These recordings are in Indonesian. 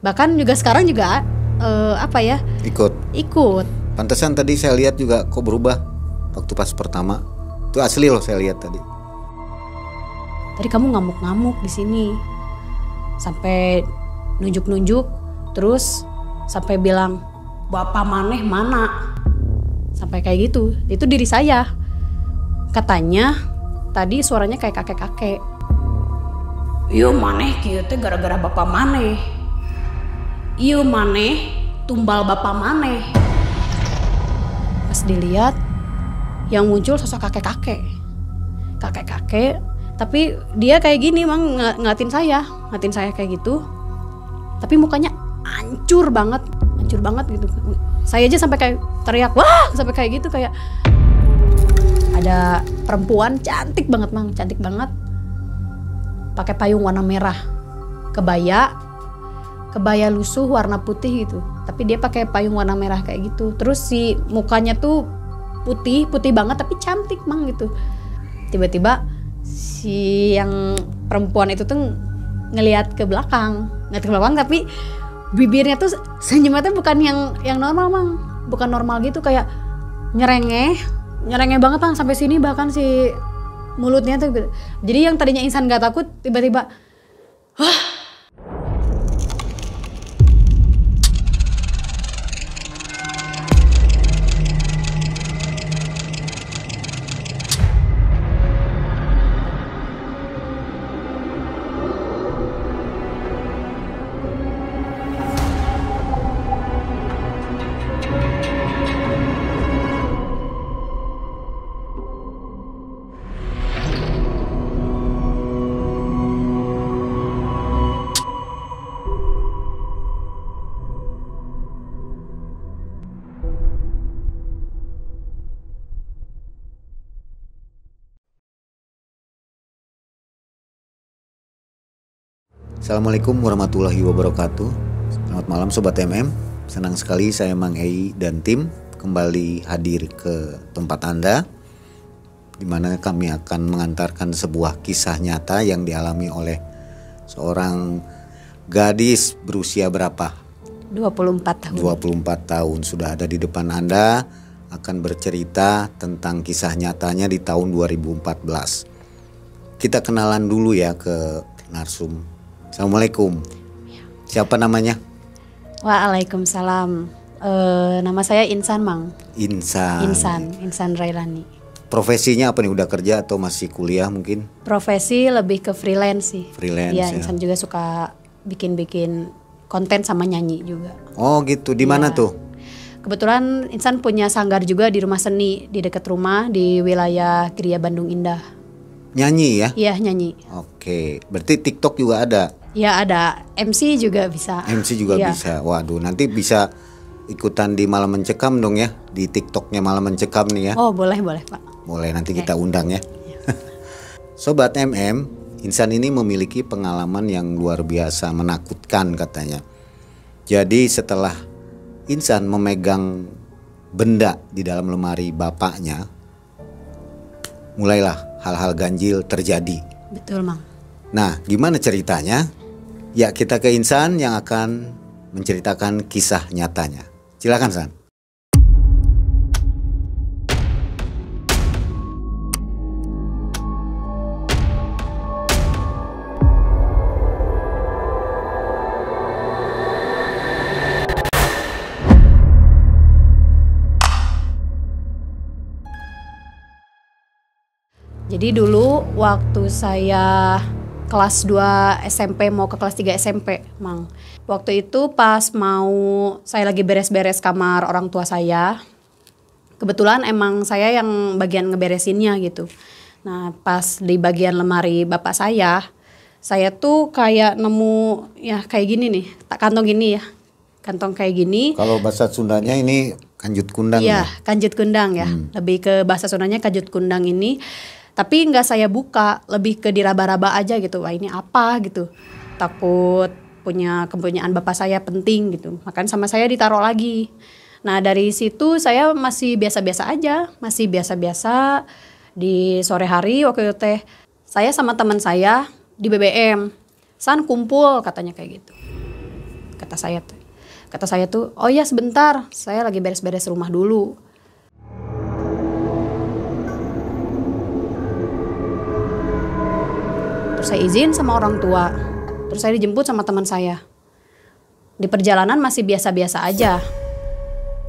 Bahkan juga sekarang juga ikut. Pantesan tadi saya lihat juga kok berubah waktu pas pertama. Itu asli loh saya lihat tadi. Tadi kamu ngamuk-ngamuk di sini. Sampai nunjuk-nunjuk, terus sampai bilang, "Bapak maneh mana?" Sampai kayak gitu. Itu diri saya. Katanya tadi suaranya kayak kakek-kakek. "Iya maneh kieu teh gara-gara bapak maneh. Iya maneh tumbal bapak maneh." Pas dilihat yang muncul sosok kakek-kakek. Kakek-kakek, tapi dia kayak gini Mang, ngeliatin saya kayak gitu. Tapi mukanya hancur banget gitu. Saya aja sampai kayak teriak, "Wah!" sampai kayak gitu, kayak ada perempuan cantik banget Mang, cantik banget. Pakai payung warna merah. Kebaya lusuh warna putih gitu. Tapi dia pakai payung warna merah kayak gitu. Terus si mukanya tuh putih banget tapi cantik Mang gitu. Tiba-tiba si yang perempuan itu tuh ngelihat ke belakang tapi bibirnya tuh senyumnya tuh bukan yang normal Mang. Bukan normal gitu, kayak nyerengeh banget Mang, sampai sini bahkan si mulutnya tuh gitu. Jadi yang tadinya Insan gak takut tiba-tiba Assalamualaikum warahmatullahi wabarakatuh. Selamat malam Sobat MM. Senang sekali saya Mang Ei dan tim kembali hadir ke tempat Anda, di mana kami akan mengantarkan sebuah kisah nyata yang dialami oleh seorang gadis berusia berapa? 24 tahun. 24 tahun sudah ada di depan Anda, akan bercerita tentang kisah nyatanya di tahun 2014. Kita kenalan dulu ya ke narsum. Assalamualaikum. Siapa namanya? Waalaikumsalam. Nama saya Insan Mang. Insan Railani. Profesinya apa nih? Udah kerja atau masih kuliah mungkin? Profesi lebih ke freelance sih. Freelance ya. ya. Insan juga suka bikin konten sama nyanyi juga. Oh gitu. Di mana tuh? Kebetulan Insan punya sanggar juga di rumah seni di dekat rumah di wilayah Kriya Bandung Indah. Nyanyi ya? Iya nyanyi. Oke. Berarti TikTok juga ada? Ya ada. MC juga bisa. MC juga bisa. Waduh, nanti bisa ikutan di Malam Mencekam dong ya, di TikToknya Malam Mencekam nih ya. Oh boleh Pak. Boleh, nanti kita undang ya. Sobat MM, Insan ini memiliki pengalaman yang luar biasa menakutkan katanya. Jadi setelah Insan memegang benda di dalam lemari bapaknya, mulailah hal-hal ganjil terjadi. Betul Mang. Nah gimana ceritanya? Ya kita ke Insan yang akan menceritakan kisah nyatanya. Silakan San. Jadi dulu waktu saya kelas 2 SMP mau ke kelas 3 SMP, Mang. Waktu itu pas saya lagi beres-beres kamar orang tua saya. Kebetulan emang saya yang bagian ngeberesinnya gitu. Nah, pas di bagian lemari bapak saya tuh kayak nemu ya kayak gini nih, kantong gini ya. Kantong kayak gini. Kalau bahasa Sundanya ini kanjut kundang ya? Iya, kanjut kundang ya. Lebih ke bahasa Sundanya kanjut kundang ini. Tapi nggak saya buka, lebih ke diraba-raba aja gitu. Wah ini apa gitu. Takut kepunyaan bapak saya penting gitu. Makanya sama saya ditaruh lagi. Nah dari situ saya masih biasa-biasa aja. Masih biasa-biasa di sore hari waktu itu saya sama teman saya di BBM. San kumpul katanya kayak gitu. Kata saya tuh, oh ya sebentar, saya lagi beres-beres rumah dulu. Terus saya izin sama orang tua. Terus saya dijemput sama teman saya. Di perjalanan masih biasa-biasa aja.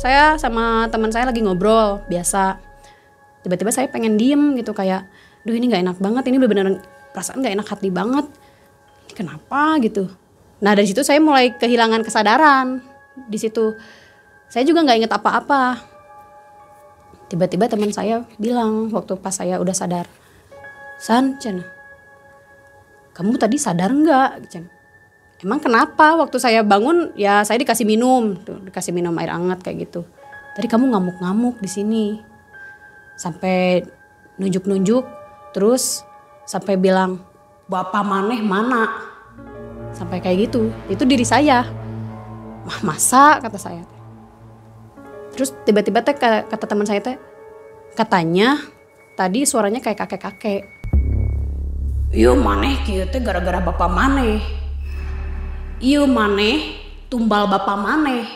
Saya sama teman saya lagi ngobrol biasa. Tiba-tiba saya pengen diem gitu, kayak, duh ini gak enak banget, ini bener-bener perasaan gak enak hati banget. Ini kenapa gitu. Nah dari situ saya mulai kehilangan kesadaran. Di situ saya juga nggak inget apa-apa. Tiba-tiba teman saya bilang waktu pas saya udah sadar, San, Cen, kamu tadi sadar nggak? Cen, emang kenapa? Waktu saya bangun ya saya dikasih minum, dikasih minum air hangat kayak gitu. Tadi kamu ngamuk-ngamuk di sini, sampai nunjuk-nunjuk, terus sampai bilang bapak maneh mana? Sampai kayak gitu. Itu diri saya. Masa, kata saya. Terus tiba-tiba kata teman saya teh, katanya tadi suaranya kayak kakek-kakek. Iya maneh kieu teh gara-gara bapak maneh. Iya maneh tumbal bapak maneh.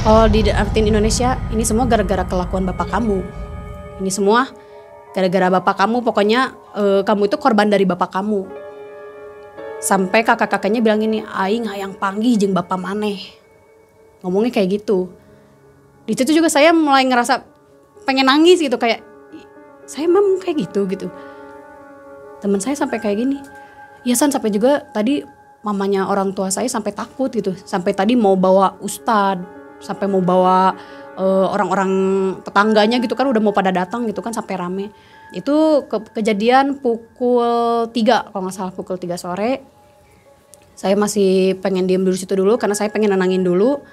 Kalau di artiin Indonesia, ini semua gara-gara kelakuan bapak kamu. Ini semua gara-gara bapak kamu. Pokoknya kamu itu korban dari bapak kamu. Sampai kakak-kakaknya bilang ini, aing hayang panggih jeung bapak maneh. Ngomongnya kayak gitu. Di situ juga saya mulai ngerasa pengen nangis gitu, kayak saya emang kayak gitu. Teman saya sampai kayak gini. Ya San, sampai juga tadi mamanya orang tua saya sampai takut gitu. Sampai tadi mau bawa ustad, sampai mau bawa orang-orang tetangganya gitu kan, udah mau pada datang gitu kan, sampai rame. Itu kejadian pukul 3 kalau nggak salah, pukul 3 sore. Saya masih pengen diem dulu situ dulu karena saya pengen nenangin dulu.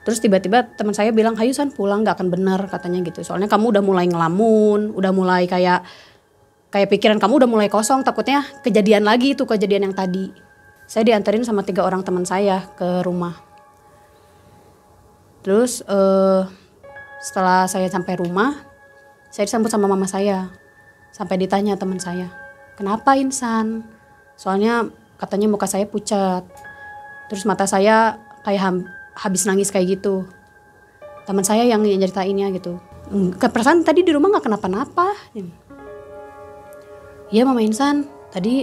Terus tiba-tiba teman saya bilang, hayu San pulang, gak akan bener katanya gitu. Soalnya kamu udah mulai ngelamun, udah mulai kayak pikiran kamu udah mulai kosong, takutnya kejadian lagi itu kejadian yang tadi. Saya diantarin sama 3 orang teman saya ke rumah. Terus setelah saya sampai rumah, saya disambut sama mama saya. Sampai ditanya teman saya, kenapa Insan? Soalnya katanya muka saya pucat. Terus mata saya kayak habis nangis kayak gitu. Teman saya yang nyeritainnya gitu. Perasaan tadi di rumah gak kenapa-napa. Iya Mama Insan, tadi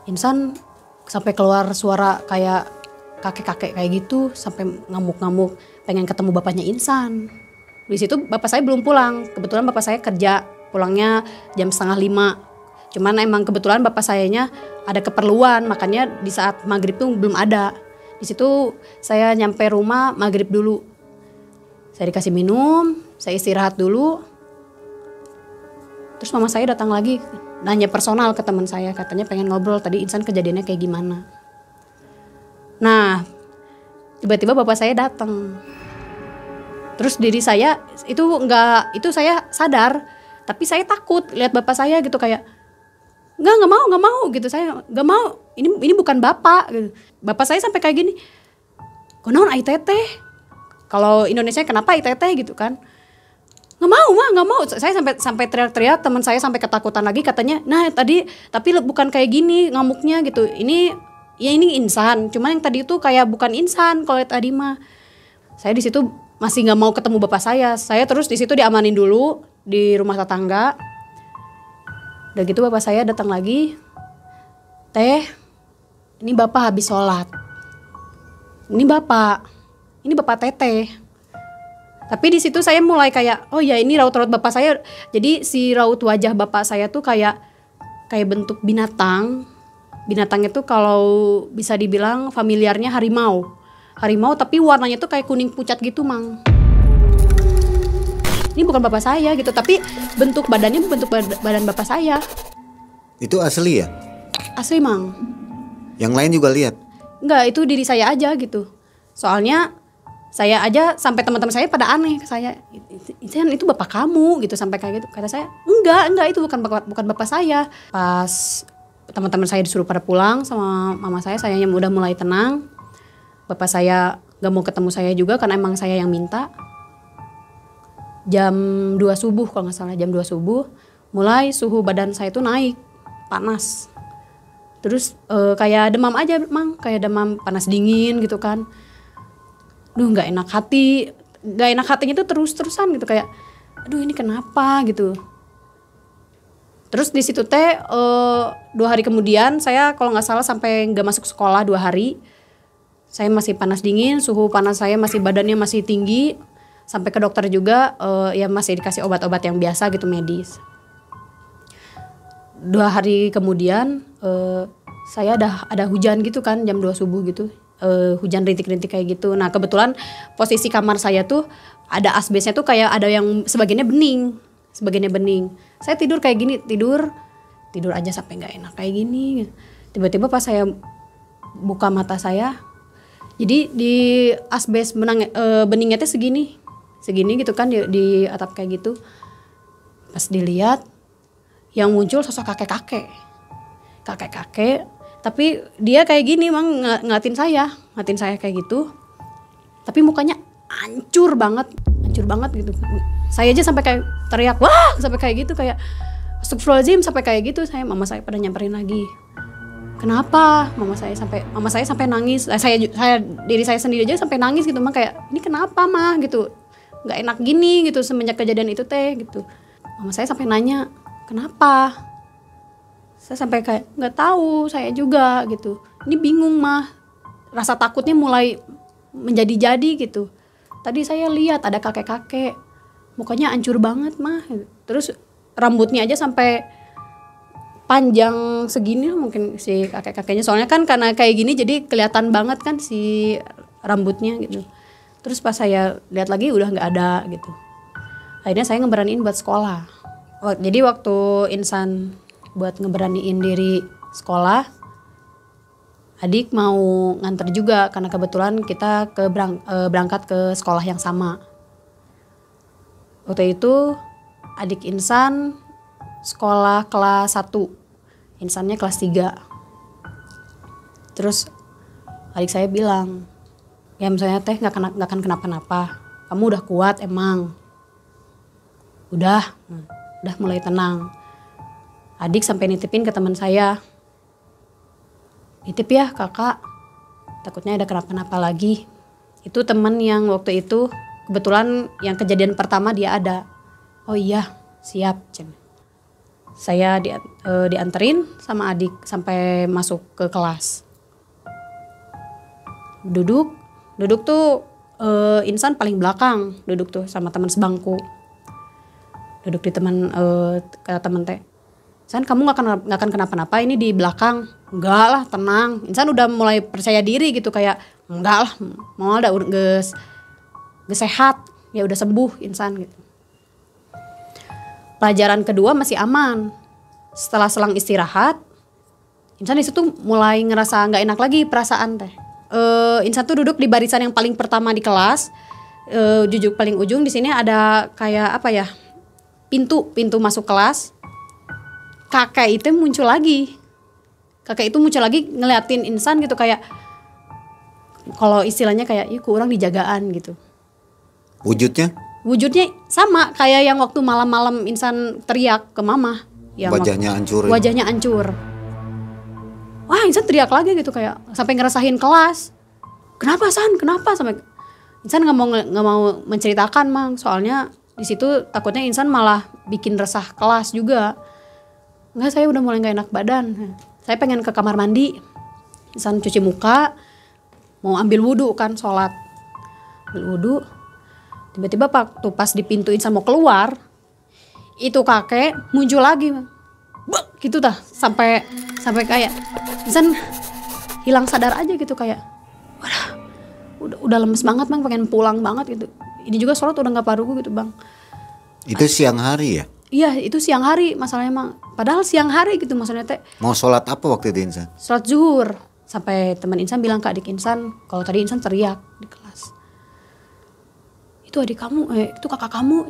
Insan sampai keluar suara kayak kakek-kakek kayak gitu. Sampai ngamuk-ngamuk pengen ketemu bapaknya Insan. Di situ bapak saya belum pulang. Kebetulan bapak saya kerja, pulangnya jam 4:30. Cuman emang kebetulan bapak sayanya ada keperluan, makanya di saat maghrib tuh belum ada. Di situ saya nyampe rumah maghrib dulu. Saya dikasih minum, saya istirahat dulu. Terus mama saya datang lagi, nanya personal ke teman saya, katanya pengen ngobrol tadi Insan kejadiannya kayak gimana. Nah, tiba-tiba bapak saya datang. Terus diri saya itu saya sadar, tapi saya takut lihat bapak saya gitu, kayak nggak mau gitu, saya nggak mau, ini bukan bapak gitu. Bapak saya sampai kayak gini, konon ai teteh, kalau Indonesia kenapa ai teteh gitu kan, nggak mau. Saya sampai teriak-teriak, teman saya sampai ketakutan lagi, katanya nah tadi tapi bukan kayak gini ngamuknya gitu, ini Insan, cuman yang tadi itu kayak bukan Insan kalau tadi mah. Saya di situ masih nggak mau ketemu bapak saya terus di situ diamanin dulu di rumah tetangga. Udah gitu bapak saya datang lagi, teh, ini bapak habis sholat, ini bapak teteh. Tapi di situ saya mulai kayak, oh ya ini raut-raut bapak saya. Jadi si raut wajah bapak saya tuh kayak bentuk binatang. Binatang itu kalau bisa dibilang familiarnya harimau tapi warnanya tuh kayak kuning pucat gitu Mang. Ini bukan bapak saya gitu, tapi bentuk badannya bentuk badan bapak saya. Itu asli ya? Asli Mang. Yang lain juga lihat? Enggak, itu diri saya aja gitu. Soalnya saya aja sampai teman-teman saya pada aneh ke saya, itu bapak kamu gitu, sampai kayak gitu. Kata saya, enggak itu bukan bapak saya. Pas teman-teman saya disuruh pada pulang sama mama saya yang udah mulai tenang. Bapak saya gak mau ketemu saya juga karena emang saya yang minta. Jam 2 subuh mulai suhu badan saya itu naik, panas. Terus kayak demam aja mang, kayak demam panas dingin gitu kan. Duh nggak enak hati, nggak enak hatinya tuh terus-terusan gitu kayak, aduh ini kenapa gitu. Terus di situ teh 2 hari kemudian saya kalau nggak salah sampai nggak masuk sekolah 2 hari. Saya masih panas dingin, suhu panas saya masih, badannya masih tinggi. Sampai ke dokter juga ya masih dikasih obat-obat yang biasa gitu medis. 2 hari kemudian saya ada hujan gitu kan jam 2 subuh gitu. Hujan rintik-rintik kayak gitu. Nah kebetulan posisi kamar saya tuh ada asbesnya tuh kayak ada yang sebagiannya bening. Saya tidur kayak gini, tidur aja sampai nggak enak kayak gini. Tiba-tiba pas saya buka mata saya, jadi di asbes beningnya tuh segini gitu kan di atap kayak gitu. Pas dilihat yang muncul sosok kakek-kakek, tapi dia kayak gini mang ngeliatin saya kayak gitu, tapi mukanya hancur banget gitu. Saya aja sampai kayak teriak wah sampai kayak gitu, kayak astagfirullahaladzim sampai kayak gitu. Mama saya pada nyamperin lagi, kenapa? Mama saya sampai nangis. Diri saya sendiri aja sampai nangis gitu, mang kayak ini kenapa mah gitu, nggak enak gini gitu semenjak kejadian itu teh gitu. Mama saya sampai nanya kenapa? Saya sampai kayak nggak tahu saya juga gitu. Ini bingung mah, rasa takutnya mulai menjadi-jadi gitu. Tadi saya lihat ada kakek-kakek, mukanya hancur banget mah. Terus rambutnya aja sampai panjang segini mungkin si kakek-kakeknya. Soalnya kan karena kayak gini jadi kelihatan banget kan si rambutnya gitu. Terus pas saya lihat lagi udah nggak ada gitu. Akhirnya saya ngeberaniin buat sekolah. Jadi waktu Insan buat ngeberaniin diri sekolah, adik mau nganter juga karena kebetulan kita berangkat ke sekolah yang sama. Waktu itu adik Insan sekolah kelas 1, Insannya kelas 3. Terus adik saya bilang, ya misalnya teh nggak akan kenapa-napa, kamu udah kuat emang, udah mulai tenang. Adik sampai nitipin ke teman saya, nitip ya kakak, takutnya ada kenapa-napa lagi. Itu teman yang waktu itu kebetulan yang kejadian pertama dia ada. Oh iya siap. Saya dianterin sama adik sampai masuk ke kelas. Duduk tuh Insan paling belakang, duduk tuh sama teman sebangku. Duduk di kata teman teh, Insan kamu nggak akan kenapa-napa, ini di belakang. Enggak lah, tenang. Insan udah mulai percaya diri gitu, kayak enggak lah, mau udah sehat, ya udah sembuh Insan gitu. Pelajaran kedua masih aman. Setelah selang istirahat, Insan di situ mulai ngerasa nggak enak lagi perasaan teh. Insan tuh duduk di barisan yang paling pertama di kelas, duduk paling ujung. Di sini ada kayak apa ya, pintu masuk kelas. Kakek itu muncul lagi ngeliatin Insan gitu, kayak kalau istilahnya kayak kurang dijagaan gitu. Wujudnya sama kayak yang waktu malam-malam Insan teriak ke mama. Wajahnya hancur. Wah Insan teriak lagi gitu, kayak sampai ngerasain kelas. Kenapa San? Kenapa? Sampai Insan nggak mau menceritakan mang. Soalnya di situ takutnya Insan malah bikin resah kelas juga. Enggak, saya udah mulai nggak enak badan. Saya pengen ke kamar mandi. Insan cuci muka, mau ambil wudhu kan, sholat. Ambil wudhu. Tiba-tiba pas di pintu Insan mau keluar, itu kakek muncul lagi. Buk, gitu dah. Sampai kayak Insan hilang sadar aja gitu, kayak udah lemes banget bang, pengen pulang banget gitu. Ini juga sholat udah nggak paruh gitu bang. Itu siang hari ya? Iya itu siang hari masalahnya mang. Padahal siang hari gitu maksudnya teh. Mau sholat apa waktu itu Insan? Sholat zuhur. Sampai teman Insan bilang ke adik Insan, kalau tadi Insan teriak di kelas, itu adik kamu, itu kakak kamu.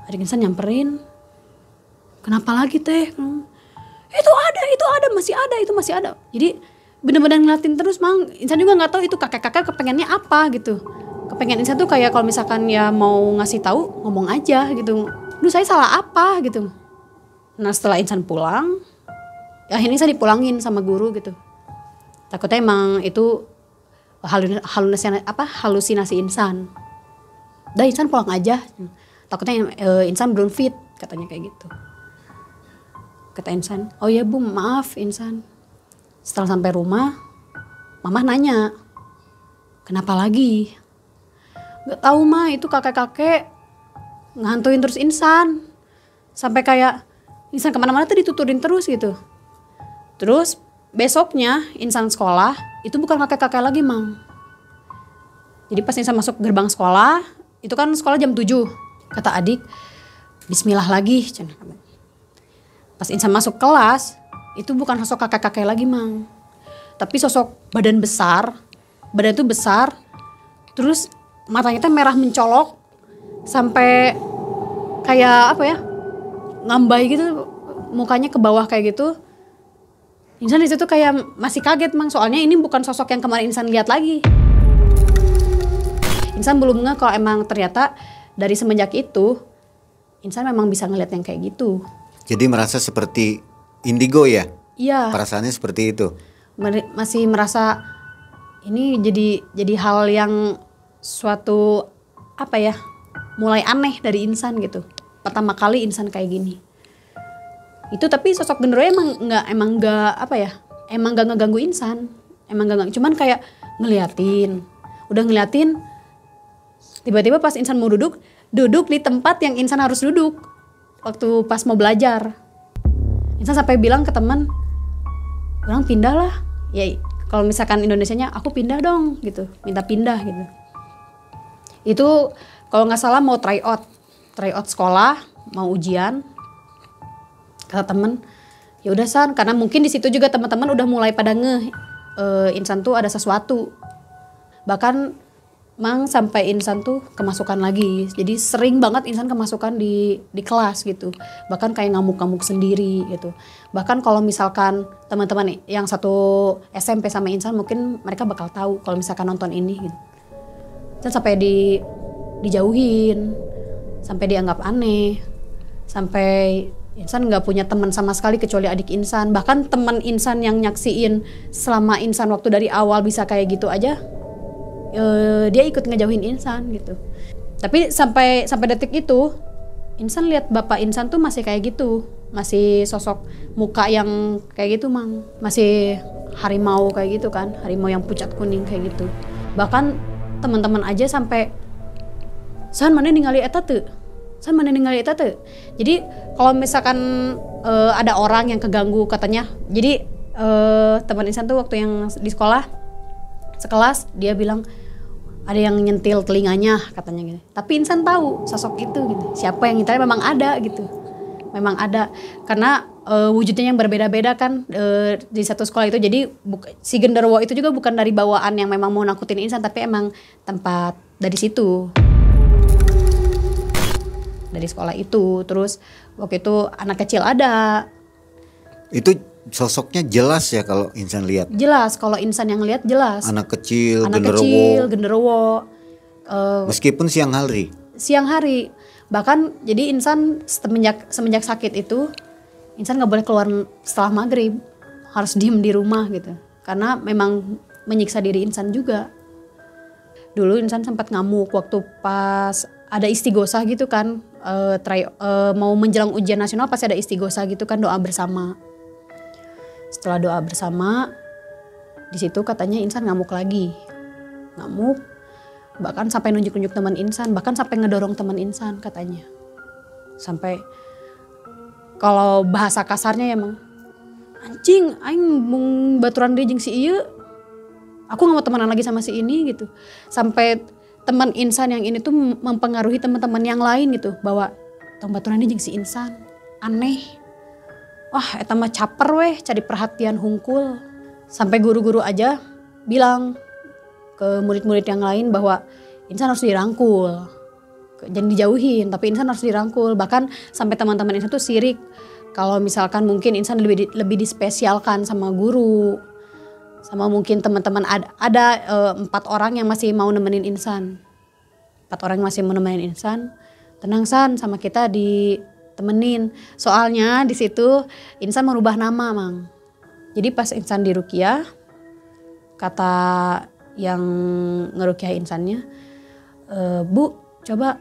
Adik Insan nyamperin, kenapa lagi teh? Itu ada, masih ada. Jadi bener-bener ngeliatin terus mang. Insan juga nggak tahu itu kakek-kakek kepengennya apa gitu. Kepengen Insan tuh kayak kalau misalkan ya mau ngasih tahu ngomong aja gitu. Duh saya salah apa gitu. Nah setelah Insan pulang, akhirnya Insan dipulangin sama guru gitu. Takutnya emang itu halusinasi Insan. Udah Insan pulang aja. Takutnya Insan belum fit, katanya kayak gitu. Kata Insan, oh ya Bu, maaf Insan. Setelah sampai rumah, Mama nanya, kenapa lagi? Gak tahu mah, itu kakek-kakek ngantuin terus Insan. Sampai kayak Insan kemana-mana tuh dituturin terus gitu. Terus besoknya Insan sekolah, itu bukan kakek-kakek lagi Mang. Jadi pas Insan masuk gerbang sekolah, itu kan sekolah jam 7. Kata adik, bismillah lagi. Pas Insan masuk kelas, itu bukan sosok kakek-kakek lagi Mang. Tapi sosok badan besar, badan itu besar, terus matanya tuh merah mencolok, sampai kayak apa ya, ngambai gitu, mukanya ke bawah kayak gitu. Insan di situ kayak masih kaget Mang, soalnya ini bukan sosok yang kemarin Insan lihat lagi. Insan belum ngeh kalau emang ternyata dari semenjak itu Insan memang bisa ngeliat yang kayak gitu. Jadi merasa seperti indigo ya? Iya. Perasaannya seperti itu? Masih merasa ini jadi hal yang suatu apa ya, mulai aneh dari Insan gitu. Pertama kali Insan kayak gini. Itu tapi sosok genderuwo emang nggak apa ya, emang nggak ngeganggu Insan, emang nggak, cuman kayak ngeliatin, udah ngeliatin, tiba-tiba pas Insan mau duduk di tempat yang Insan harus duduk waktu pas mau belajar. Insan sampai bilang ke teman, orang pindah lah, ya kalau misalkan Indonesianya aku pindah dong gitu, minta pindah gitu. Itu kalau nggak salah mau tryout sekolah, mau ujian. Kata temen, ya udah San, karena mungkin di situ juga teman-teman udah mulai pada Insan tuh ada sesuatu. Bahkan Mang sampai Insan tuh kemasukan lagi. Jadi sering banget Insan kemasukan di kelas gitu. Bahkan kayak ngamuk-ngamuk sendiri gitu. Bahkan kalau misalkan teman-teman yang satu SMP sama Insan mungkin mereka bakal tahu kalau misalkan nonton ini gitu. Insan sampai dijauhin, sampai dianggap aneh, sampai Insan nggak punya teman sama sekali kecuali adik Insan. Bahkan teman Insan yang nyaksiin selama Insan waktu dari awal bisa kayak gitu aja, dia ikut ngejauhin Insan gitu. Tapi sampai detik itu Insan lihat bapak Insan tuh masih kayak gitu, masih sosok muka yang kayak gitu Mang, masih harimau kayak gitu kan, harimau yang pucat kuning kayak gitu. Bahkan teman-teman aja sampai, San mana ningali eta teu? San mana ningali eta teu? Jadi kalau misalkan ada orang yang keganggu katanya, jadi teman Insan tuh waktu yang di sekolah sekelas dia bilang ada yang nyentil telinganya katanya gitu. Tapi Insan tahu sosok itu gitu. Siapa yang nyentil memang ada gitu. Memang ada karena wujudnya yang berbeda-beda kan di satu sekolah itu. Jadi si genderuwo itu juga bukan dari bawaan yang memang mau nakutin Insan, tapi emang tempat dari situ. Dari sekolah itu. Terus waktu itu anak kecil ada. Itu sosoknya jelas ya kalau Insan lihat. Jelas, kalau Insan yang lihat jelas. Anak kecil, genderuwo. Meskipun siang hari. Siang hari. Bahkan jadi Insan semenjak sakit itu, Insan nggak boleh keluar setelah maghrib, harus diem di rumah gitu. Karena memang menyiksa diri Insan juga. Dulu Insan sempat ngamuk waktu pas ada istighosah gitu kan, mau menjelang ujian nasional pasti ada istighosah gitu kan, doa bersama. Setelah doa bersama, di situ katanya Insan ngamuk lagi. Ngamuk, bahkan sampai nunjuk-nunjuk teman Insan, bahkan sampai ngedorong teman Insan katanya. Sampai kalau bahasa kasarnya ya Mang, anjing aing mung baturan deui jeung si ieu. Aku enggak mau temenan lagi sama si ini gitu. Sampai teman Insan yang ini tuh mempengaruhi teman-teman yang lain gitu, bahwa tong baturan deui jeung si Insan. Aneh. Wah, eta mah caper weh, cari perhatian hungkul. Sampai guru-guru aja bilang ke murid-murid yang lain bahwa Insan harus dirangkul. Jangan dijauhin, tapi Insan harus dirangkul. Bahkan sampai teman-teman Insan tuh sirik kalau misalkan mungkin Insan lebih dispesialkan sama guru. Sama mungkin teman-teman ada 4 orang yang masih mau nemenin Insan. 4 orang yang masih mau nemenin Insan. Tenang San, sama kita ditemenin. Soalnya di situ Insan merubah nama Mang. Jadi pas Insan diruqyah, kata yang ngeruqyah Insannya, Bu coba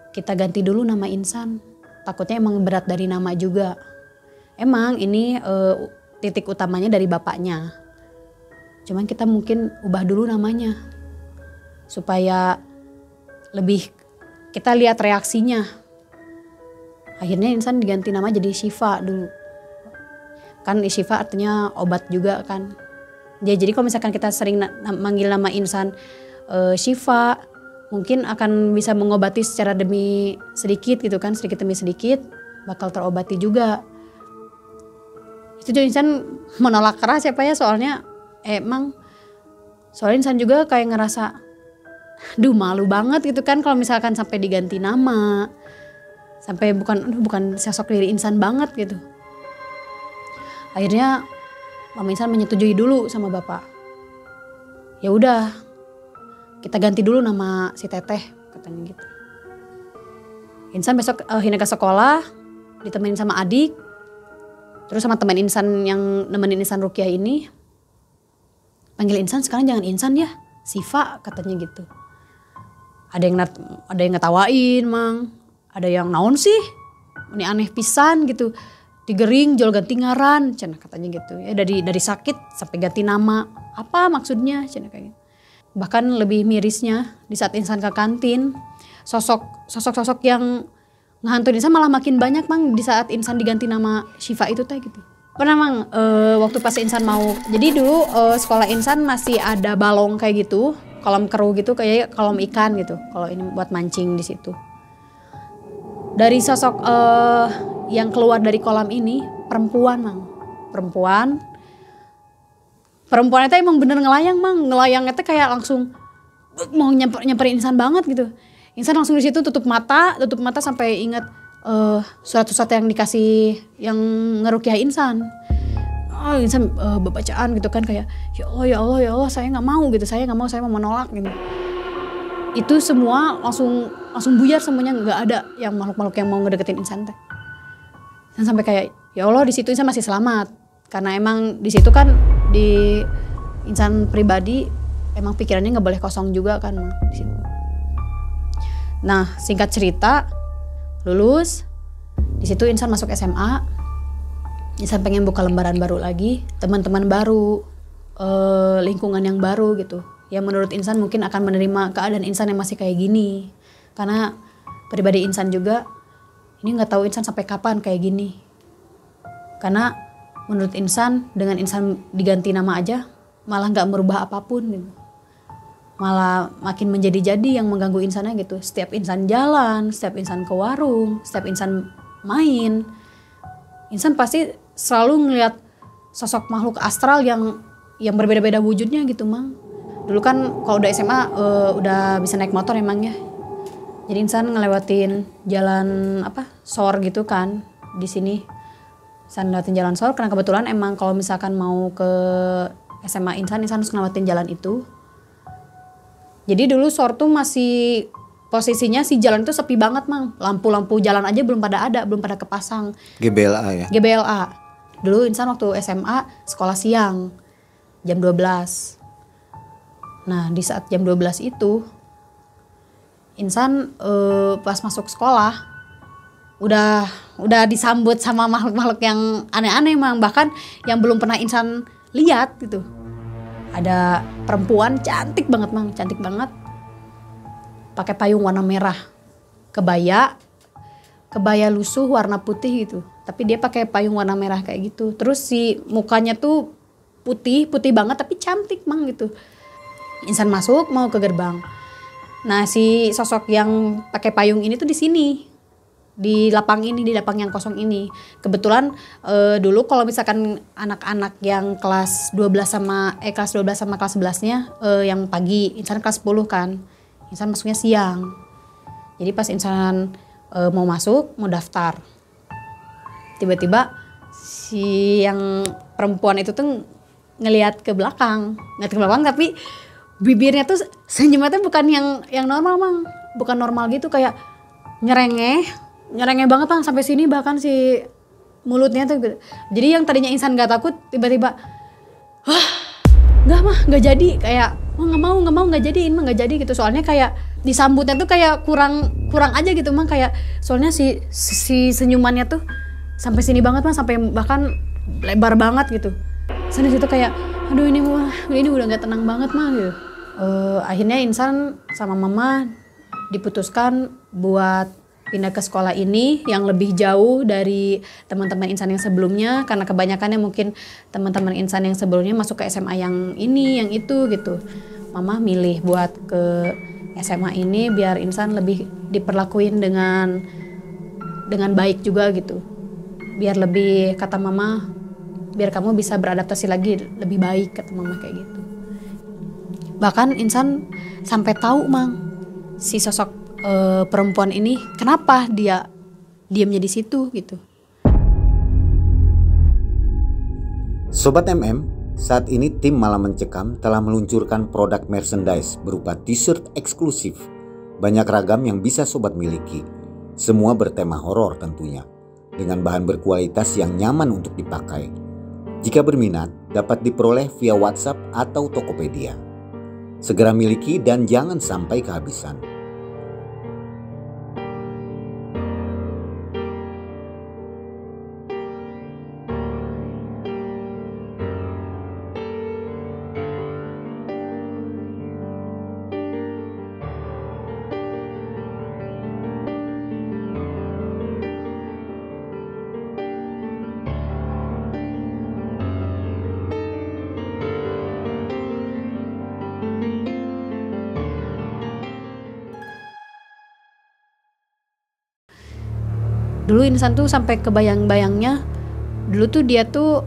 kita ganti dulu nama Insan. Takutnya emang berat dari nama juga. Emang ini titik utamanya dari bapaknya. Cuman kita mungkin ubah dulu namanya. Supaya lebih kita lihat reaksinya. Akhirnya Insan diganti nama jadi Syifa dulu. Kan Syifa artinya obat juga kan. Ya, jadi kalau misalkan kita sering manggil nama Insan Syifa, mungkin akan bisa mengobati secara demi sedikit gitu kan, sedikit demi sedikit bakal terobati juga. Itu juga Insan menolak keras ya Pak ya, soalnya soalnya Insan juga kayak ngerasa duh malu banget gitu kan kalau misalkan sampai diganti nama, sampai bukan sosok diri Insan banget gitu. Akhirnya Mama Insan menyetujui dulu sama bapak. Ya udah, kita ganti dulu nama si Teteh, katanya gitu. Insan besok Hina ke sekolah, ditemenin sama adik, terus sama teman Insan yang nemenin Insan ruqyah ini, panggil Insan sekarang jangan Insan ya, Sifa katanya gitu. Ada yang ngetawain mang, ada yang naon sih, ini aneh pisan gitu. Digering jual ganti ngaran, cenah katanya gitu. Ya dari sakit sampai ganti nama, apa maksudnya cenah kayak gitu. Bahkan lebih mirisnya di saat Insan ke kantin, sosok yang ngehantuin Insan malah makin banyak mang di saat Insan diganti nama Syifa itu teh gitu. Pernah mang waktu pas Insan mau, jadi dulu sekolah Insan masih ada balong kayak gitu, kolam keru gitu kayak kolam ikan gitu. Kalau ini buat mancing di situ. Dari sosok yang keluar dari kolam ini perempuan mang, perempuan itu emang bener ngelayang mang, ngelayangnya tuh kayak langsung mau nyamperin Insan banget gitu. Insan langsung di situ tutup mata sampai ingat surat-surat yang dikasih yang ngeruqyah Insan. Insan bacaan gitu kan kayak ya Allah saya nggak mau gitu, saya mau menolak gitu. Itu semua langsung buyar semuanya, nggak ada yang makhluk-makhluk yang mau ngedeketin Insan teh. Dan sampai kayak ya Allah di situ Insan masih selamat karena emang di situ kan di Insan pribadi emang pikirannya nggak boleh kosong juga kan di situ. Nah singkat cerita lulus di situ Insan masuk SMA, Insan pengen buka lembaran baru lagi, teman-teman baru, lingkungan yang baru gitu. Yang menurut Insan mungkin akan menerima keadaan Insan yang masih kayak gini. Karena pribadi Insan juga ini nggak tahu Insan sampai kapan kayak gini. Karena menurut Insan dengan Insan diganti nama aja malah nggak merubah apapun gitu. Malah makin menjadi-jadi yang mengganggu Insannya gitu. Setiap Insan jalan, setiap Insan ke warung, setiap Insan main, Insan pasti selalu ngeliat sosok makhluk astral yang berbeda-beda wujudnya gitu mang. Dulu kan kalau udah SMA udah bisa naik motor emangnya. Jadi Insan ngelewatin jalan SOR gitu kan di sini. Insan ngelewatin jalan SOR karena kebetulan emang kalau misalkan mau ke SMA Insan harus ngelewatin jalan itu. Jadi dulu SOR tuh masih posisinya si jalan itu sepi banget mang. Lampu-lampu jalan aja belum pada kepasang. GBLA ya? GBLA. Dulu Insan waktu SMA sekolah siang jam 12. Nah di saat jam 12 itu Insan pas masuk sekolah udah disambut sama makhluk-makhluk yang aneh-aneh mang, bahkan yang belum pernah Insan lihat gitu. Ada perempuan cantik banget mang, cantik banget, pakai payung warna merah, kebaya lusuh warna putih gitu, tapi dia pakai payung warna merah kayak gitu. Terus si mukanya tuh putih banget tapi cantik mang gitu. Insan masuk mau ke gerbang. Nah si sosok yang pakai payung ini tuh di sini, di lapang yang kosong ini. Kebetulan dulu kalau misalkan anak-anak yang kelas 12 sama kelas 11-nya yang pagi, Insan kelas 10 kan. Insan masuknya siang. Jadi pas Insan mau masuk, mau daftar, tiba-tiba si yang perempuan itu tuh ngelihat ke belakang tapi bibirnya tuh senyumnya tuh bukan yang normal mang, bukan normal gitu, kayak nyerengeh banget mang, sampai sini bahkan si mulutnya tuh gitu. Jadi yang tadinya Insan gak takut tiba-tiba nggak mah nggak jadi, kayak nggak mau nggak jadi, ini mah nggak jadi gitu. Soalnya kayak disambutnya tuh kayak kurang aja gitu mah, kayak soalnya si senyumannya tuh sampai sini banget mah, sampai bahkan lebar banget gitu. Sana situ kayak aduh ini udah nggak tenang banget mah gitu. Akhirnya Insan sama mama diputuskan buat pindah ke sekolah ini yang lebih jauh dari teman-teman Insan yang sebelumnya, karena kebanyakannya mungkin teman-teman Insan yang sebelumnya masuk ke SMA yang ini, yang itu gitu. Mama milih buat ke SMA ini biar Insan lebih diperlakuin dengan baik juga gitu. Biar lebih, kata mama, biar kamu bisa beradaptasi lagi lebih baik, kata mama kayak gitu. Bahkan Insan sampai tahu Mang, si sosok perempuan ini kenapa dia diamnya di situ gitu. Sobat MM, saat ini tim Malam Mencekam telah meluncurkan produk merchandise berupa t-shirt eksklusif. Banyak ragam yang bisa sobat miliki. Semua bertema horor tentunya, dengan bahan berkualitas yang nyaman untuk dipakai. Jika berminat, dapat diperoleh via WhatsApp atau Tokopedia. Segera miliki dan jangan sampai kehabisan. Dulu Insan tuh sampai kebayang-bayangnya, dulu tuh dia tuh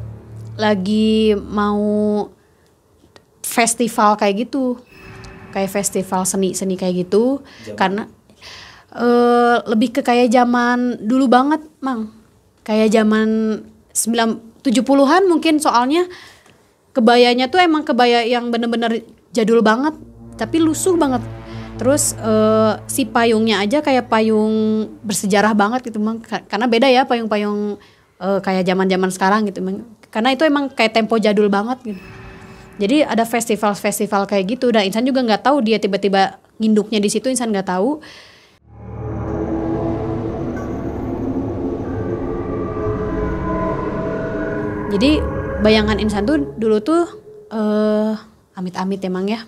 lagi mau festival kayak gitu, kayak festival seni kayak gitu. Karena lebih ke kayak zaman dulu banget Mang, kayak zaman 70-an mungkin, soalnya kebayanya tuh emang kebaya yang bener-bener jadul banget tapi lusuh banget. Terus si payungnya aja kayak payung bersejarah banget gitu Mang, karena beda ya payung-payung kayak zaman-zaman sekarang gitu Mang. Karena itu emang kayak tempo jadul banget gitu. Jadi ada festival kayak gitu, dan Insan juga nggak tahu dia tiba-tiba nginduknya di situ, Insan nggak tahu. Jadi bayangan Insan tuh dulu tuh amit-amit emang ya,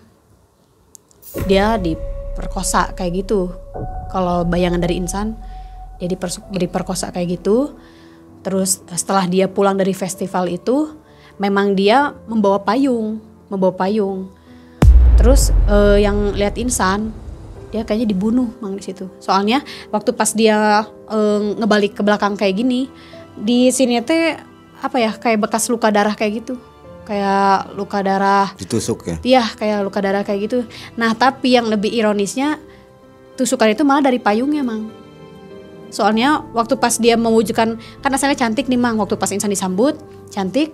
dia diperkosa kayak gitu. Kalau bayangan dari Insan, dia diperkosa kayak gitu. Terus setelah dia pulang dari festival itu, memang dia membawa payung. Terus yang lihat Insan, dia kayaknya dibunuh Mang di situ. Soalnya waktu pas dia ngebalik ke belakang kayak gini, di sini teh apa ya, kayak bekas luka darah kayak gitu. Kayak luka darah ditusuk ya? Iya, kayak luka darah kayak gitu. Nah, tapi yang lebih ironisnya, tusukan itu malah dari payungnya Mang. Soalnya waktu pas dia mewujudkan, kan asalnya cantik nih Mang, waktu pas Insan disambut cantik.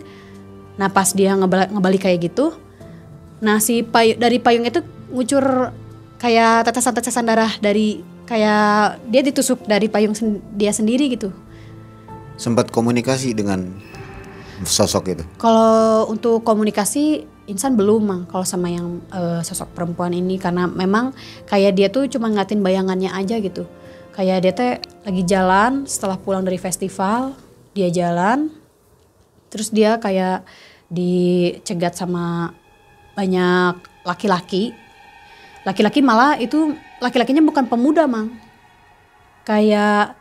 Nah pas dia ngebalik kayak gitu, nah si dari payung itu ngucur kayak tetesan darah, dari kayak dia ditusuk dari payung dia sendiri gitu. Sempat komunikasi dengan sosok itu? Kalau untuk komunikasi Insan belum Mang, kalau sama yang sosok perempuan ini, karena memang kayak dia tuh cuma ngatin bayangannya aja gitu. Kayak dia teh lagi jalan setelah pulang dari festival, dia jalan, terus dia kayak dicegat sama banyak laki-laki. Laki-laki malah itu laki-lakinya bukan pemuda Mang, kayak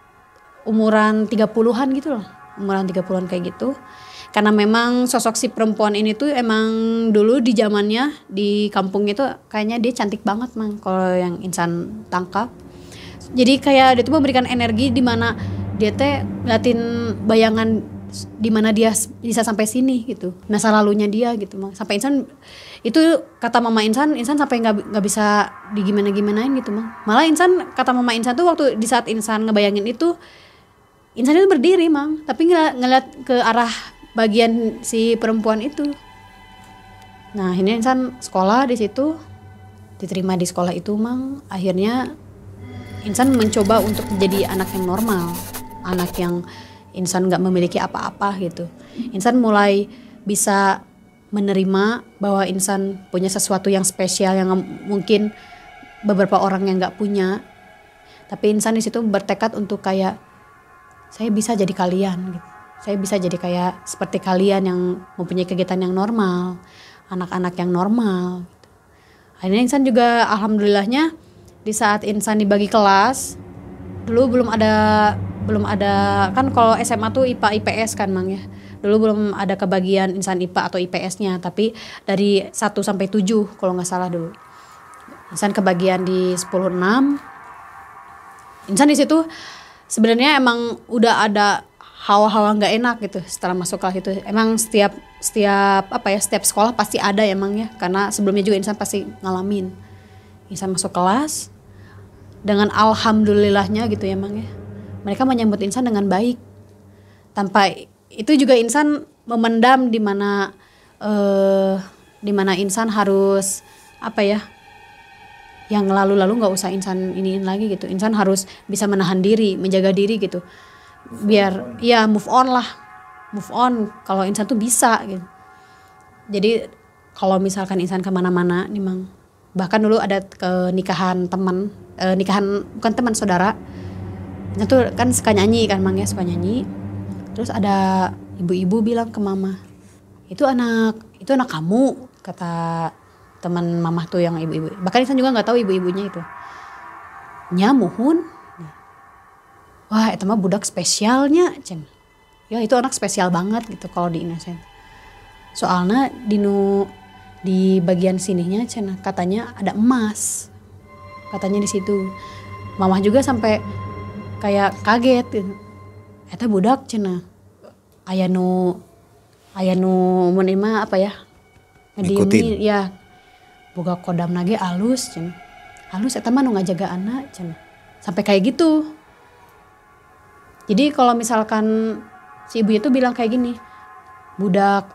umuran 30-an gitu loh, umuran 30-an kayak gitu. Karena memang sosok si perempuan ini tuh emang dulu di zamannya di kampung itu kayaknya dia cantik banget Mang, kalau yang Insan tangkap. Jadi kayak dia tuh memberikan energi di mana dia teh ngeliatin bayangan di mana dia bisa sampai sini gitu, masa lalunya dia gitu Mang. Sampai Insan itu kata mama Insan sampai nggak bisa digimana-gimanain gitu Mang. Malah Insan, kata mama Insan tuh waktu di saat Insan ngebayangin itu, Insan itu berdiri Mang, tapi ngeliat ke arah bagian si perempuan itu. Nah ini Insan sekolah di situ, diterima di sekolah itu Mang. Akhirnya Insan mencoba untuk menjadi anak yang normal, anak yang Insan nggak memiliki apa-apa gitu. Insan mulai bisa menerima bahwa insan punya sesuatu yang spesial yang mungkin beberapa orang yang nggak punya. Tapi insan di situ bertekad untuk kayak saya bisa jadi kalian gitu. Saya bisa jadi kayak seperti kalian yang mempunyai kegiatan yang normal, anak-anak yang normal. Gitu. Akhirnya insan juga alhamdulillahnya di saat insan dibagi kelas, dulu belum ada kan kalau SMA tuh IPA IPS kan Mang ya. Dulu belum ada kebagian insan IPA atau IPS-nya, tapi dari 1 sampai 7 kalau nggak salah dulu. Insan kebagian di 10-6. Insan di situ sebenarnya emang udah ada hawa-hawa nggak enak gitu setelah masuk kelas itu. Emang setiap sekolah pasti ada emang ya, karena sebelumnya juga insan pasti ngalamin. Insan masuk kelas dengan alhamdulillahnya gitu ya Mang ya. Mereka menyambut insan dengan baik. Tanpa itu juga insan memendam di mana insan harus yang lalu-lalu nggak usah insan iniin lagi gitu. Insan harus bisa menahan diri, menjaga diri gitu. Biar ya move on lah. Move on kalau insan tuh bisa gitu. Jadi kalau misalkan insan kemana-mana nih Mang. Bahkan dulu ada nikahan teman, bukan teman, saudara. Insan tuh kan suka nyanyi kan Mang ya, suka nyanyi. Terus ada ibu-ibu bilang ke mama, itu anak kamu, kata teman mamah tuh yang ibu-ibu. Bahkan insan juga nggak tahu ibu-ibunya itu. Nya muhun. Wah, itu mah budak spesialnya, cen. Ya itu anak spesial banget gitu kalau di Innocent. Soalnya di bagian sininya cen katanya ada emas. Katanya di situ. Mamah juga sampai kayak kaget gitu. Eta budak cenah. Aya nu mun mah ngediemin ya. Boga kodam nage alus cenah. Alus eta mah nu ngajaga anak cenah. Sampai kayak gitu. Jadi kalau misalkan si ibu itu bilang kayak gini, budak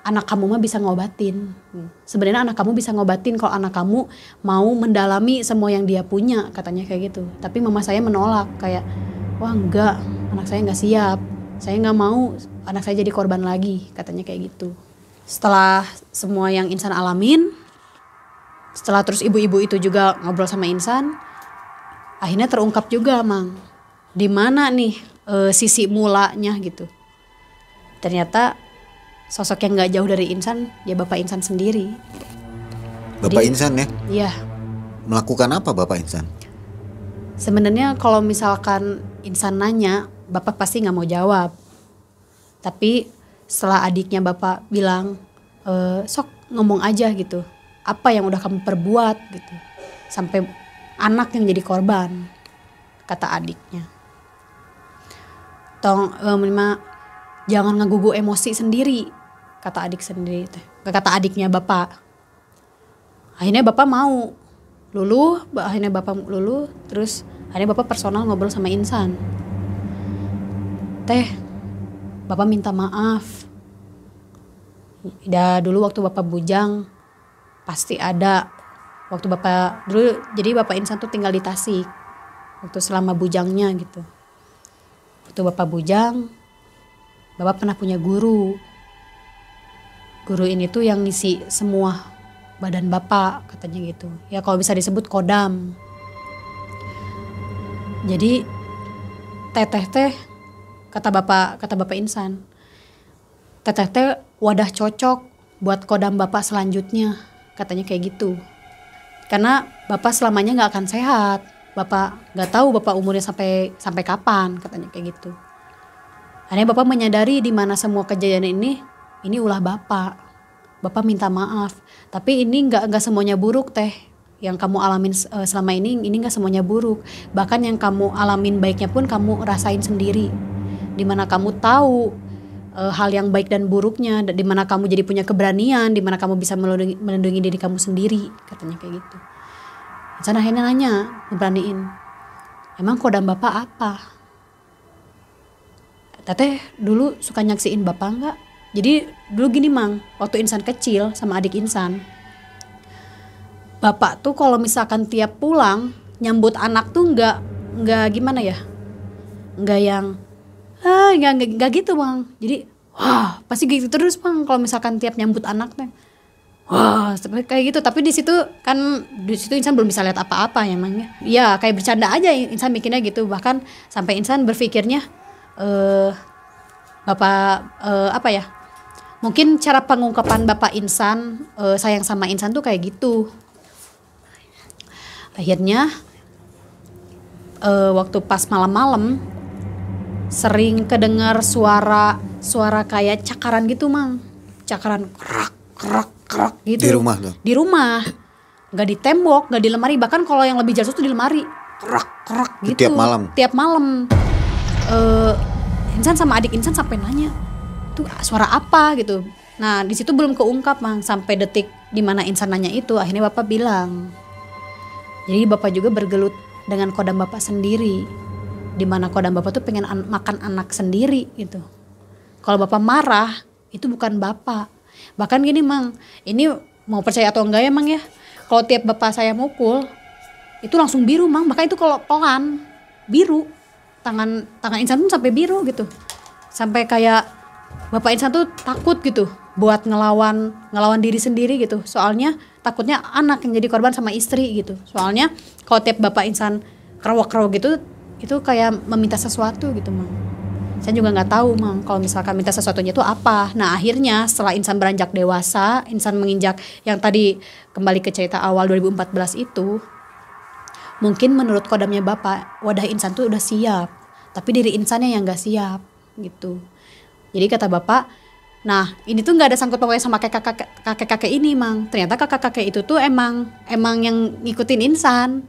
anak kamu mah bisa ngobatin. Sebenarnya anak kamu bisa ngobatin kalau anak kamu mau mendalami semua yang dia punya, katanya kayak gitu. Tapi mama saya menolak kayak, wah enggak, anak saya nggak siap. Saya nggak mau anak saya jadi korban lagi, katanya kayak gitu. Setelah semua yang insan alamin, setelah terus ibu-ibu itu juga ngobrol sama insan, akhirnya terungkap juga Mang, di mana nih sisi mulanya gitu. Ternyata sosok yang nggak jauh dari insan ya bapak insan sendiri. Bapak insan ya? Iya. Melakukan apa bapak insan? Sebenarnya kalau misalkan insan nanya, bapak pasti nggak mau jawab. Tapi setelah adiknya bapak bilang, sok ngomong aja gitu. Apa yang udah kamu perbuat gitu. Sampai anak yang jadi korban, kata adiknya. Jangan ngegugu emosi sendiri, kata adik sendiri teh. Kata adiknya bapak. Akhirnya bapak mau luluh, terus akhirnya bapak personal ngobrol sama insan. Teh, bapak minta maaf. Dulu waktu bapak bujang pasti ada. Waktu bapak dulu, jadi bapak insan tuh tinggal di Tasik. Waktu selama bujangnya gitu. Waktu bapak bujang, bapak pernah punya guru. Guru ini tuh yang ngisi semua badan bapak, katanya gitu. Ya kalau bisa disebut kodam. Jadi teteh kata bapak insan, teteh wadah cocok buat kodam bapak selanjutnya, katanya kayak gitu. Karena bapak selamanya nggak akan sehat. Bapak nggak tahu bapak umurnya sampai kapan, katanya kayak gitu. Akhirnya bapak menyadari di mana semua kejadian ini ulah bapak. Bapak minta maaf. Tapi ini nggak semuanya buruk teh. Yang kamu alamin selama ini nggak semuanya buruk. Bahkan yang kamu alamin baiknya pun kamu rasain sendiri. Di mana kamu tahu hal yang baik dan buruknya. Di mana kamu jadi punya keberanian. Di mana kamu bisa melindungi diri kamu sendiri, katanya kayak gitu. Insan akhirnya nanya, ngeberaniin, emang kodam bapak apa? Teteh dulu suka nyaksiin bapak enggak? Jadi dulu gini Mang, waktu insan kecil sama adik insan, bapak tuh kalau misalkan tiap pulang nyambut anak tuh enggak gimana ya, enggak yang Nggak gitu bang. Jadi wah pasti gitu terus bang kalau misalkan tiap nyambut anak teh. Wah seperti kayak gitu. Tapi di situ Insan belum bisa lihat apa-apa ya emangnya. Ya kayak bercanda aja Insan bikinnya gitu. Bahkan sampai Insan berpikirnya Bapak apa ya? Mungkin cara pengungkapan Bapak Insan sayang sama Insan tuh kayak gitu. Akhirnya waktu pas malam-malam sering kedengar suara kayak cakaran gitu mang, cakaran kerak kerak kerak gitu. Di rumah tuh? Di rumah, nggak di tembok, nggak di lemari. Bahkan kalau yang lebih jelas tuh di lemari, kerak kerak gitu. Tiap malam. Tiap malam. Insan sama adik Insan sampai nanya, tuh suara apa gitu. Nah di situ belum keungkap mang, sampai detik dimana Insan nanya itu, akhirnya Bapak bilang. Jadi Bapak juga bergelut dengan kodam Bapak sendiri, dimana kodam Bapak tuh pengen makan anak sendiri gitu. Kalau Bapak marah itu bukan Bapak. Bahkan gini mang, ini mau percaya atau enggak ya mang ya, kalau tiap Bapak saya mukul itu langsung biru mang. Makanya itu kalau pelan biru, tangan Insan tuh sampai biru gitu, sampai kayak Bapak Insan tuh takut gitu buat ngelawan diri sendiri gitu. Soalnya takutnya anak yang jadi korban sama istri gitu. Soalnya kalau tiap Bapak Insan kerawak-kerawak gitu, itu kayak meminta sesuatu gitu mang. Saya juga nggak tahu mang kalau misalkan minta sesuatunya itu apa. Nah akhirnya setelah Insan beranjak dewasa, Insan menginjak yang tadi kembali ke cerita awal 2014 itu, mungkin menurut kodamnya Bapak wadah Insan tuh udah siap, tapi diri Insannya yang nggak siap gitu. Jadi kata Bapak, nah ini tuh nggak ada sangkut pautnya sama kakek ini mang. Ternyata kakek itu tuh emang yang ngikutin Insan.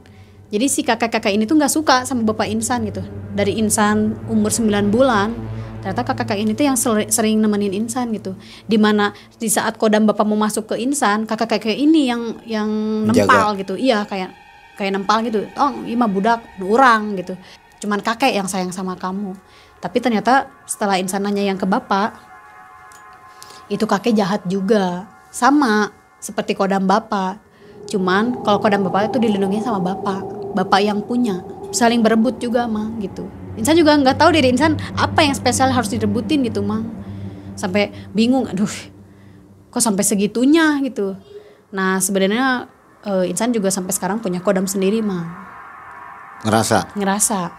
Jadi si kakek ini tuh nggak suka sama Bapak Insan gitu. Dari Insan umur 9 bulan, ternyata kakek ini tuh yang sering nemenin Insan gitu. Dimana di saat kodam Bapak mau masuk ke Insan, kakek ini yang nempal gitu. Iya kayak nempal gitu. Oh iya mah budak orang gitu. Cuman kakek yang sayang sama kamu. Tapi ternyata setelah Insan nanya yang ke Bapak, itu kakek jahat juga. Sama seperti kodam Bapak. Cuman kalau kodam Bapak itu dilindungi sama Bapak yang punya. Saling berebut juga mang gitu. Insan juga nggak tahu diri Insan apa yang spesial harus direbutin gitu mang. Sampai bingung, aduh kok sampai segitunya gitu. Nah sebenarnya Insan juga sampai sekarang punya kodam sendiri mang. Ngerasa.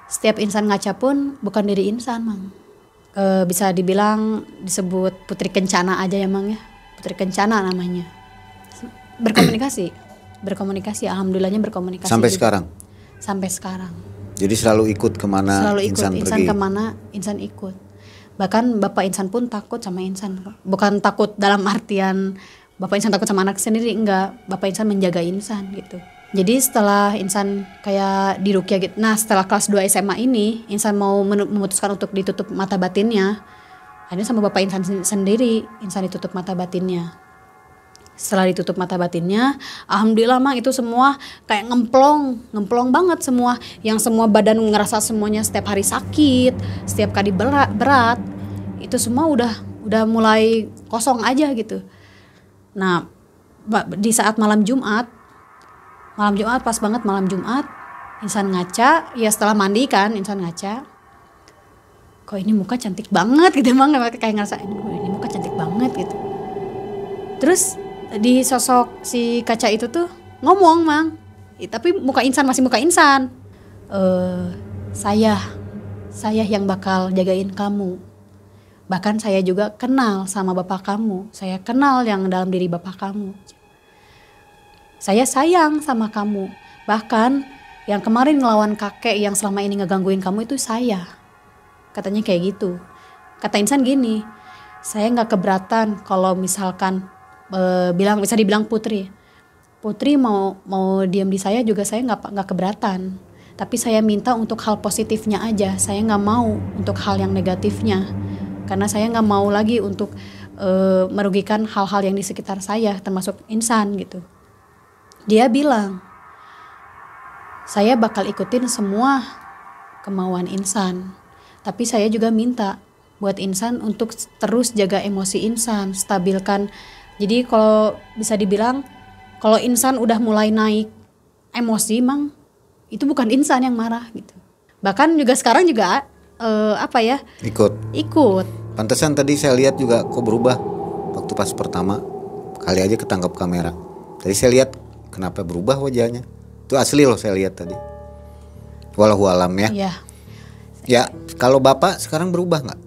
Setiap Insan ngaca pun bukan diri Insan mang. Bisa dibilang disebut Putri Kencana aja ya mang ya. Putri Kencana namanya. Berkomunikasi, alhamdulillahnya berkomunikasi sampai juga. Sampai sekarang. Jadi selalu ikut kemana Insan pergi? Kemana Insan ikut. Bahkan Bapak Insan pun takut sama Insan. Bukan takut dalam artian Bapak Insan takut sama anak sendiri, enggak. Bapak Insan menjaga Insan gitu. Jadi setelah Insan kayak di Ruqyah gitu. Nah setelah kelas 2 SMA ini, Insan mau memutuskan untuk ditutup mata batinnya. Akhirnya sama Bapak Insan sendiri, Insan ditutup mata batinnya. Setelah ditutup mata batinnya, alhamdulillah mang itu semua kayak ngemplong banget semua. Yang semua badan ngerasa semuanya setiap hari sakit, setiap kali berat, itu semua udah mulai kosong aja gitu. Nah di saat malam Jumat pas banget malam Jumat, Insan ngaca, ya setelah mandi kan Insan ngaca, kok ini muka cantik banget gitu mang, kayak ngerasa ini muka cantik banget gitu. Terus di sosok si kaca itu tuh ngomong mang, tapi muka Insan masih muka Insan. Saya yang bakal jagain kamu. Bahkan saya juga kenal sama bapak kamu. Saya kenal yang dalam diri bapak kamu. Saya sayang sama kamu. Bahkan yang kemarin ngelawan kakek yang selama ini ngegangguin kamu itu saya. Katanya kayak gitu. Kata Insan gini, saya nggak keberatan kalau misalkan bisa dibilang Putri mau diam di saya juga, saya nggak keberatan. Tapi saya minta untuk hal positifnya aja. Saya nggak mau untuk hal yang negatifnya. Karena saya nggak mau lagi untuk merugikan hal-hal yang di sekitar saya, termasuk Insan gitu. Dia bilang, saya bakal ikutin semua kemauan Insan. Tapi saya juga minta buat Insan untuk terus jaga emosi Insan, stabilkan. Jadi kalau bisa dibilang, kalau Insan udah mulai naik emosi mang, itu bukan Insan yang marah gitu. Bahkan juga sekarang juga apa ya? Ikut. Pantesan tadi saya lihat juga kok berubah waktu pas pertama kali aja ketangkap kamera. Tadi saya lihat kenapa berubah wajahnya. Itu asli loh saya lihat tadi. Walau alam ya. Iya. Ya, kalau Bapak sekarang berubah nggak?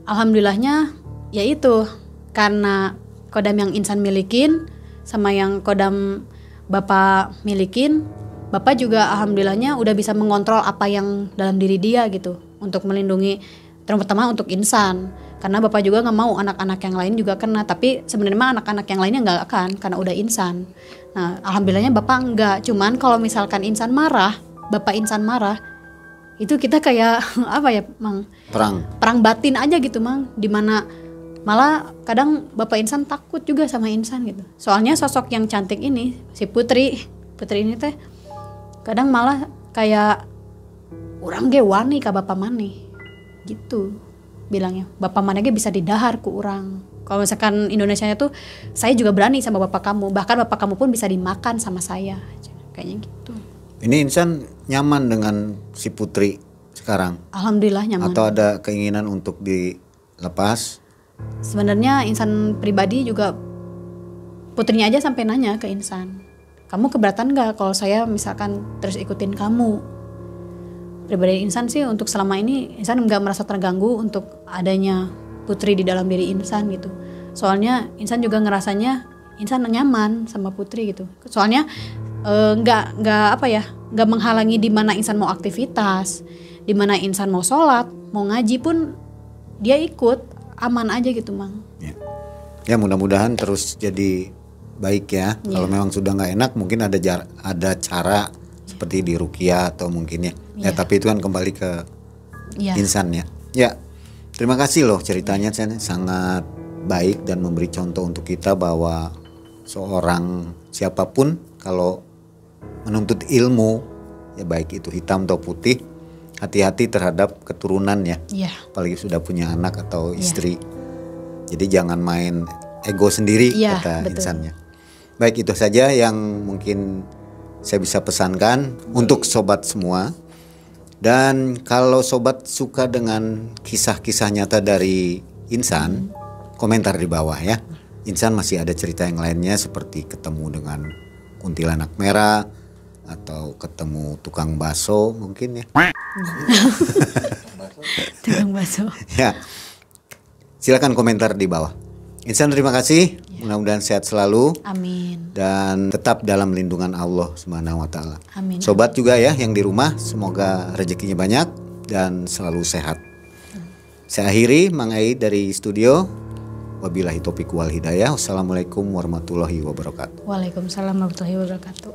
Alhamdulillahnya ya itu karena kodam yang Insan milikin sama yang kodam Bapak milikin, Bapak juga alhamdulillahnya udah bisa mengontrol apa yang dalam diri dia gitu untuk melindungi, terutama untuk Insan. Karena Bapak juga nggak mau anak-anak yang lain juga kena, tapi sebenarnya mah anak-anak yang lainnya nggak akan karena udah Insan. Nah alhamdulillahnya Bapak enggak, cuman kalau misalkan Insan marah, Bapak Insan marah, itu kita kayak apa ya Mang? Perang batin aja gitu Mang, dimana malah kadang Bapak Insan takut juga sama Insan gitu. Soalnya sosok yang cantik ini, si Putri ini teh kadang malah kayak urang ge wani ka Bapak maneh gitu bilangnya. Bapak maneh ge bisa didahar ku urang. Kalau misalkan Indonesianya tuh saya juga berani sama bapak kamu, bahkan bapak kamu pun bisa dimakan sama saya, kayaknya gitu. Ini Insan nyaman dengan si Putri sekarang? Alhamdulillah nyaman. Atau ada keinginan untuk dilepas? Sebenarnya Insan pribadi juga, Putrinya aja sampai nanya ke Insan, kamu keberatan gak kalau saya misalkan terus ikutin kamu? Pribadi Insan sih untuk selama ini Insan gak merasa terganggu untuk adanya Putri di dalam diri Insan gitu. Soalnya Insan juga ngerasanya Insan nyaman sama Putri gitu. Soalnya nggak menghalangi di mana Insan mau aktivitas, di mana Insan mau sholat, mau ngaji pun dia ikut, aman aja gitu Mang. Ya mudah-mudahan terus jadi baik ya. Kalau memang sudah nggak enak mungkin ada cara seperti di ruqyah atau mungkin ya. Ya tapi itu kan kembali ke Insan ya. Ya terima kasih loh ceritanya sangat baik dan memberi contoh untuk kita bahwa seorang siapapun kalau menuntut ilmu ya baik itu hitam atau putih, hati-hati terhadap keturunan ya. Apalagi sudah punya anak atau istri. Jadi jangan main ego sendiri kata betul. Insannya. Baik itu saja yang mungkin saya bisa pesankan untuk sobat semua. Dan kalau sobat suka dengan kisah-kisah nyata dari Insan, komentar di bawah ya. Insan masih ada cerita yang lainnya seperti ketemu dengan kuntilanak merah atau ketemu tukang bakso mungkin ya. Tukang bakso. Ya. Silakan komentar di bawah. Insan terima kasih. Mudah-mudahan sehat selalu. Amin. Dan tetap dalam lindungan Allah Subhanahu wa taala. Amin. Sobat juga ya yang di rumah, semoga rezekinya banyak dan selalu sehat. Saya akhiri Mang Ai dari studio. Wabillahi taufiq wal hidayah. Wassalamualaikum warahmatullahi wabarakatuh. Waalaikumsalam warahmatullahi wabarakatuh.